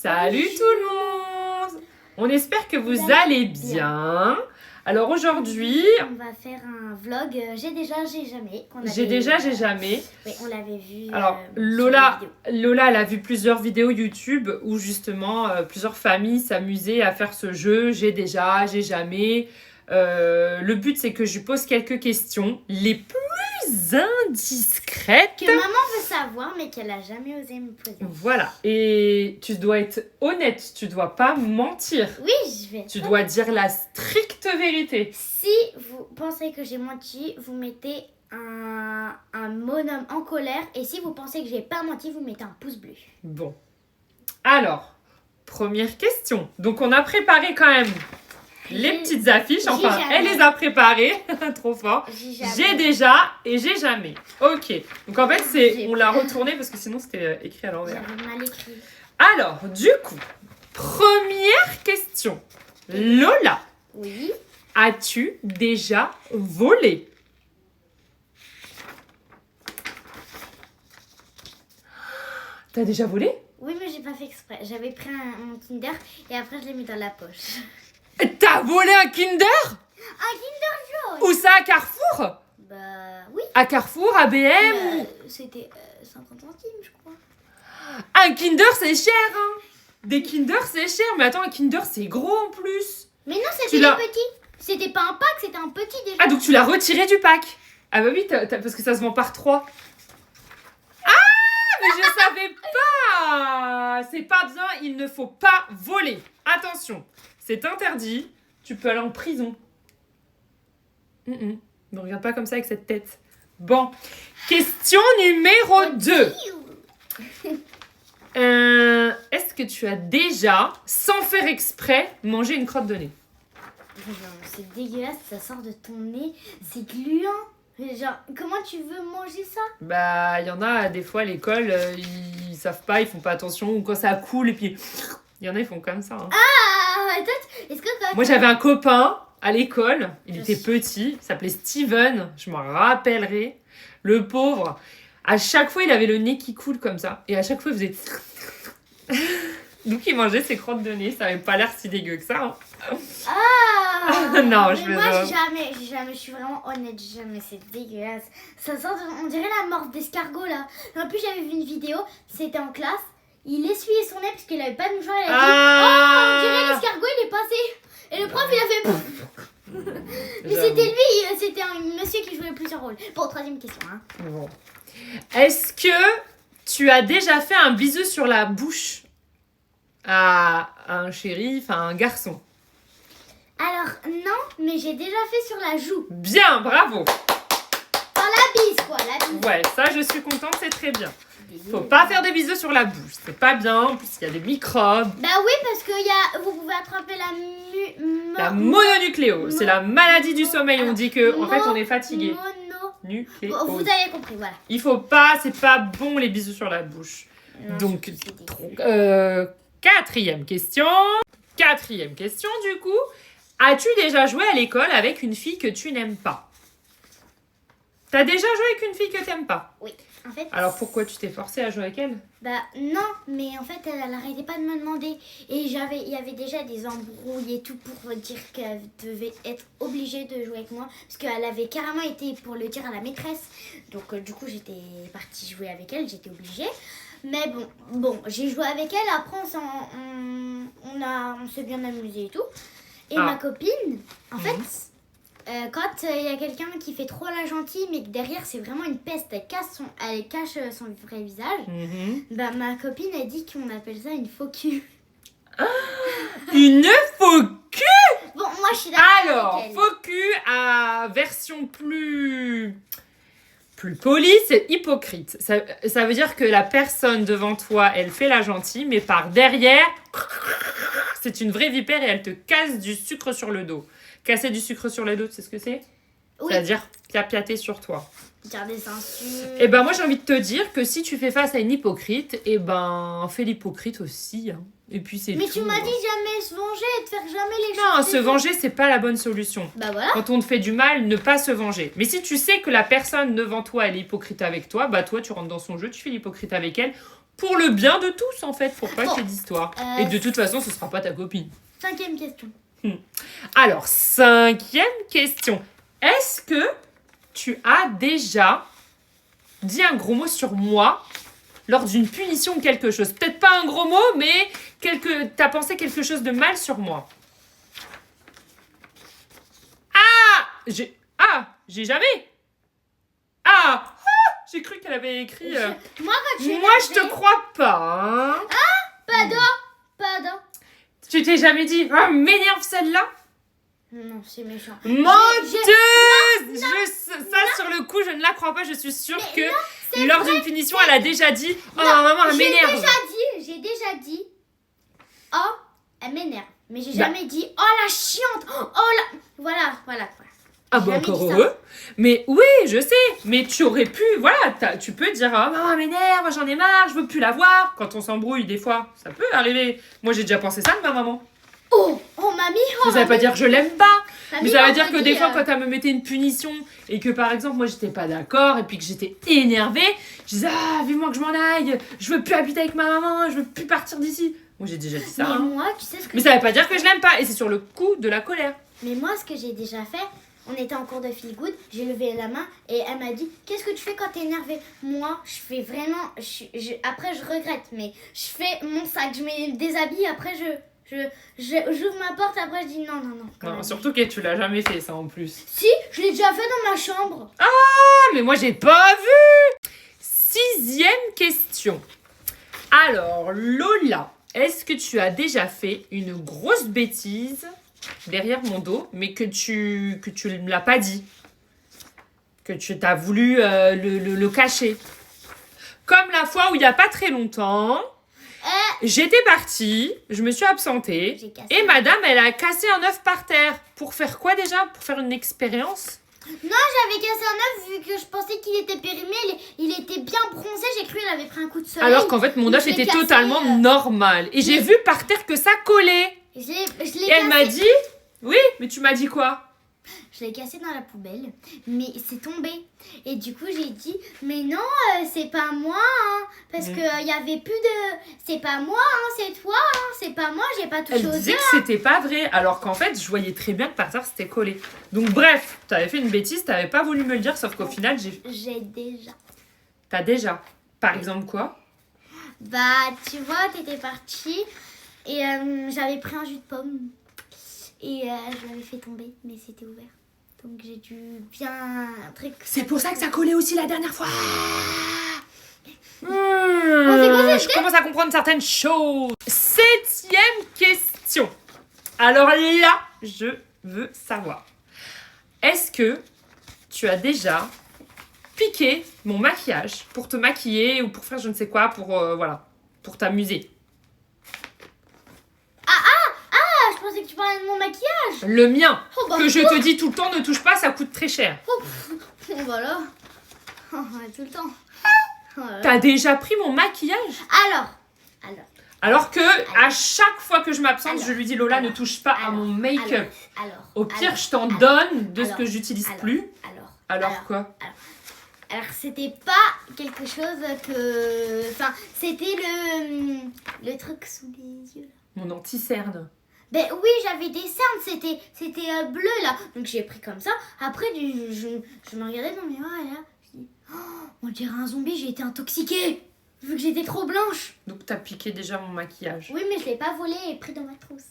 Salut tout le monde! On espère que vous allez bien. Alors aujourd'hui... On va faire un vlog J'ai déjà, j'ai jamais. J'ai jamais. Oui, on l'avait vu. Alors sur Lola, la vidéo. elle a vu plusieurs vidéos YouTube où justement plusieurs familles s'amusaient à faire ce jeu. J'ai déjà, j'ai jamais. Le but c'est que je lui pose quelques questions, les plus indiscrètes. Que maman veut savoir mais qu'elle a jamais osé me poser. Voilà. Et tu dois être honnête, tu dois pas mentir. Oui, je vais. Tu dois dire la stricte vérité. Si vous pensez que j'ai menti, vous mettez un bonhomme en colère. Et si vous pensez que j'ai pas menti, vous mettez un pouce bleu. Bon. Alors, première question. Donc on a préparé quand même les petites affiches. Enfin, elle les a préparées. Trop fort. J'ai déjà et j'ai jamais. Ok. Donc en fait, on l'a retourné parce que sinon c'était écrit à l'envers. J'avais mal écrit. Alors, du coup, première question. Lola, Oui. as-tu déjà volé? T'as déjà volé? Oui, mais j'ai pas fait exprès. J'avais pris mon Kinder et après je l'ai mis dans la poche. T'as volé un Kinder? Un Kinder jaune. Où ça, à Carrefour? Bah oui. À Carrefour, à BM? C'était 50 centimes, je crois. Un Kinder, c'est cher, hein? Des Kinder, c'est cher. Mais attends, un Kinder, c'est gros en plus. Mais non, c'était des petits. C'était pas un pack, c'était un petit déjà. Ah, donc tu l'as retiré du pack? Ah bah oui, parce que ça se vend par 3. Ah, mais je savais pas. C'est pas bien, il ne faut pas voler. Attention, c'est interdit. Tu peux aller en prison. Ne regarde pas comme ça avec cette tête. Bon, question numéro 2. Est-ce que tu as déjà, sans faire exprès, mangé une crotte de nez? Non, c'est dégueulasse, ça sort de ton nez, c'est gluant. Genre, comment tu veux manger ça? Bah, il y en a, des fois, à l'école, ils savent pas, ils font pas attention, ou quand ça coule, et puis... Il y en a, ils font comme ça. Hein. Ah, est-ce que quand Moi, j'avais un copain à l'école, il était petit, il s'appelait Steven, je m'en rappellerai. Le pauvre, à chaque fois, il avait le nez qui coule comme ça, et à chaque fois, il faisait... Donc, il mangeait ses crottes de nez, ça avait pas l'air si dégueu que ça. Hein. Non, je moi, j'ai jamais, je suis vraiment honnête, jamais, c'est dégueulasse. Ça sent, on dirait la morve d'escargot là. En plus, j'avais vu une vidéo, c'était en classe, il essuyait son nez parce qu'il avait pas de mouchoir, il a dit oh, on dirait l'escargot, il est passé. Et le prof, il a fait mais c'était lui, c'était un monsieur qui jouait plusieurs rôles. Bon, troisième question. Hein. Bon. Est-ce que tu as déjà fait un bisou sur la bouche à un chéri, enfin un garçon? Alors, non, mais j'ai déjà fait sur la joue. Bien, bravo. Dans la bise, quoi, la bise. Ouais, ça, je suis contente, c'est très bien. Faut pas faire des bisous sur la bouche, c'est pas bien, en plus il y a des microbes. Bah oui, parce que vous pouvez attraper la mononucléose, c'est la maladie du sommeil, on dit que en fait on est fatigué. Nucléose. Vous avez compris, voilà. Il faut pas, c'est pas bon les bisous sur la bouche. Non, donc, quatrième question du coup. As-tu déjà joué à l'école avec une fille que tu n'aimes pas? T'as déjà joué avec une fille que t'aimes pas? Oui, en fait... Alors pourquoi tu t'es forcée à jouer avec elle? Bah non, mais en fait elle arrêtait pas de me demander. Et il y avait déjà des embrouilles et tout pour dire qu'elle devait être obligée de jouer avec moi. Parce qu'elle avait carrément été pour le dire à la maîtresse. Donc du coup j'étais partie jouer avec elle, j'étais obligée. Mais bon, j'ai joué avec elle, après on s'est bien amusé et tout. Et ma copine, en fait... quand il y a quelqu'un qui fait trop la gentille mais que derrière c'est vraiment une peste, elle cache son vrai visage, bah ma copine a dit qu'on appelle ça une faux cul. Une faux cul? Bon, moi je suis d'accord. Alors, avec elle. faux cul à version plus polie, c'est hypocrite. Ça veut dire que la personne devant toi, elle fait la gentille, mais par derrière, c'est une vraie vipère et elle te casse du sucre sur le dos. Casser du sucre sur le dos, tu sais ce que c'est? Oui. C'est-à-dire piapiater sur toi. Dire des insultes. Et ben moi j'ai envie de te dire que si tu fais face à une hypocrite, et ben fais l'hypocrite aussi. Hein. Et puis c'est Mais tout. tu m'as dit jamais se venger et de faire jamais les choses. Non, se venger c'est pas la bonne solution. Bah voilà. Quand on te fait du mal, ne pas se venger. Mais si tu sais que la personne devant toi elle est hypocrite avec toi, bah toi tu rentres dans son jeu, tu fais l'hypocrite avec elle pour le bien de tous, en fait, pour pas qu'il y ait d'histoire. Euh, Et de toute façon, ce sera pas ta copine. 5e question. Alors, 5e question. Est-ce que tu as déjà dit un gros mot sur moi lors d'une punition ou quelque chose? Peut-être pas un gros mot, mais t'as pensé quelque chose de mal sur moi. J'ai jamais. J'ai cru qu'elle avait écrit. Moi, quand tu es Moi, je te crois pas. Hein. Pardon. Tu t'es jamais dit, m'énerve celle-là? Non, c'est méchant. Menteuse! Ça, sur le coup, je ne la crois pas. Je suis sûre que lors d'une punition, elle a déjà dit, maman, elle m'énerve. J'ai déjà dit, oh, elle m'énerve. Mais j'ai jamais dit, oh la chiante, oh la... Voilà. Ah bah encore heureux. Mais oui, je sais. Mais tu aurais pu, tu peux dire, maman, elle m'énerve, j'en ai marre, je veux plus la voir. Quand on s'embrouille, des fois, ça peut arriver. Moi, j'ai déjà pensé ça de ma maman. Oh mamie. Mais ça veut pas dire que je l'aime pas. Mamie, Mais ça veut dire que des fois, quand elle me mettait une punition et que par exemple, moi j'étais pas d'accord et puis que j'étais énervée, je disais, vivement que je m'en aille, je veux plus habiter avec ma maman, je veux plus partir d'ici. Moi j'ai déjà dit ça. Mais hein. moi, tu sais ce que... Mais ça veut pas dire que je l'aime pas et c'est sur le coup de la colère. Mais moi, ce que j'ai déjà fait, on était en cours de feel good, j'ai levé la main et elle m'a dit, qu'est-ce que tu fais quand t'es énervée? Moi, je fais vraiment, après je regrette, mais je fais mon sac, je me déshabille, après j'ouvre ma porte, après je dis non. Non, surtout que tu l'as jamais fait ça en plus. Si, je l'ai déjà fait dans ma chambre. Mais moi j'ai pas vu. 6e question. Alors Lola, est-ce que tu as déjà fait une grosse bêtise derrière mon dos, mais que tu ne me l'as pas dit, que tu t'as voulu le cacher? Comme la fois où il y a pas très longtemps, j'étais partie, je me suis absentée et madame elle a cassé un œuf par terre. Pour faire quoi déjà? Pour faire une expérience? Non, j'avais cassé un œuf vu que je pensais qu'il était périmé, il était bien bronzé, j'ai cru qu'il avait pris un coup de soleil. Alors qu'en fait mon œuf était totalement normal et j'ai vu par terre que ça collait. Et elle m'a dit, oui, mais tu m'as dit quoi? Je l'ai cassé dans la poubelle, mais c'est tombé. Et du coup, j'ai dit, mais non, c'est pas moi, hein, parce que il y avait plus de... C'est pas moi, hein, c'est toi, hein, c'est pas moi, j'ai pas touché Elle aux disait œufs. que c'était pas vrai, alors qu'en fait, je voyais très bien que par terre, c'était collé. Donc bref, t'avais fait une bêtise, t'avais pas voulu me le dire, sauf qu'au final, J'ai déjà. T'as déjà? Par exemple quoi? Bah, tu vois, t'étais partie et j'avais pris un jus de pomme. Et je l'avais fait tomber, mais c'était ouvert. Donc j'ai dû bien... C'est pour ça que ça collait aussi la dernière fois. Je commence à comprendre certaines choses. 7e question. Alors là, je veux savoir. Est-ce que tu as déjà piqué mon maquillage pour te maquiller ou pour faire je ne sais quoi, pour t'amuser? Je pensais que tu parlais de mon maquillage. Le mien, que je te dis tout le temps, ne touche pas, ça coûte très cher. Voilà. Tout le temps. T'as déjà pris mon maquillage? Alors que à chaque fois que je m'absente, je lui dis Lola, ne touche pas à mon make-up. Au pire, je t'en donne de ce que j'utilise plus. Alors quoi? Alors c'était pas quelque chose que... Enfin, c'était le truc sous les yeux. Mon anti-cerne. Ben oui, j'avais des cernes, c'était bleu là. Donc j'ai pris comme ça. Après, je me regardais dans le miroir et là, je dis, on dirait un zombie, j'ai été intoxiquée. Vu que j'étais trop blanche. Donc t'as piqué déjà mon maquillage. Oui, mais je l'ai pas volé et pris dans ma trousse.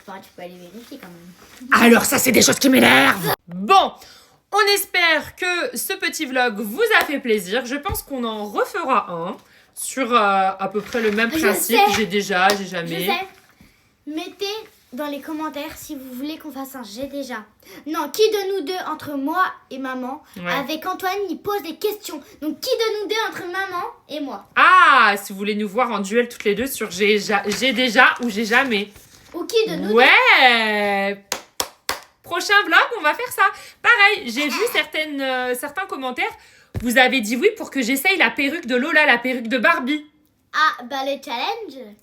Enfin, tu peux aller vérifier quand même. Alors ça, c'est des choses qui m'énervent. Bon, on espère que ce petit vlog vous a fait plaisir. Je pense qu'on en refera un sur à peu près le même principe. J'ai déjà, j'ai jamais. Je sais. Mettez dans les commentaires si vous voulez qu'on fasse un j'ai déjà. Non, qui de nous deux entre moi et maman? Avec Antoine, il pose des questions. Donc qui de nous deux entre maman et moi? Ah, si vous voulez nous voir en duel toutes les deux sur j'ai déjà ou j'ai jamais. Ou qui de nous deux? Ouais. Prochain vlog, on va faire ça. Pareil, j'ai vu certains commentaires. Vous avez dit oui pour que j'essaye la perruque de Lola, la perruque de Barbie. Ah, bah le challenge.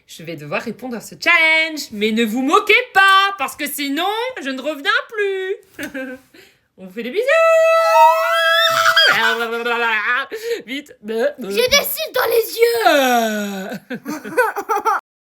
Je vais devoir répondre à ce challenge. Mais ne vous moquez pas, parce que sinon, je ne reviens plus. On vous fait des bisous. Vite. J'ai des cils dans les yeux.